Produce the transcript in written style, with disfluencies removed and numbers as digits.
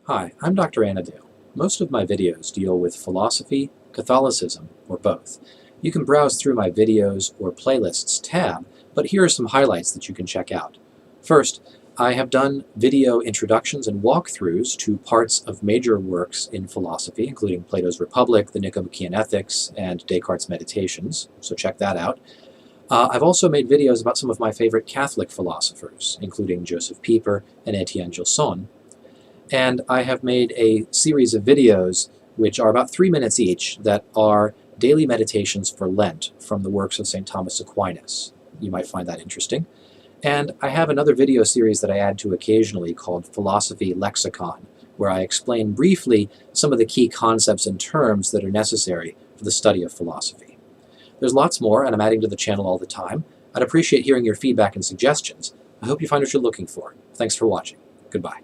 Hi, I'm Dr. Anadale. Most of my videos deal with philosophy, Catholicism, or both. You can browse through my videos or playlists tab, but here are some highlights that you can check out. First, I have done video introductions and walkthroughs to parts of major works in philosophy, including Plato's Republic, the Nicomachean Ethics, and Descartes' Meditations, so check that out. I've also made videos about some of my favorite Catholic philosophers, including Joseph Pieper and Etienne Gilson. And I have made a series of videos which are about 3 minutes each that are daily meditations for Lent from the works of St. Thomas Aquinas. You might find that interesting. And I have another video series that I add to occasionally called Philosophy Lexicon, where I explain briefly some of the key concepts and terms that are necessary for the study of philosophy. There's lots more, and I'm adding to the channel all the time. I'd appreciate hearing your feedback and suggestions. I hope you find what you're looking for. Thanks for watching. Goodbye.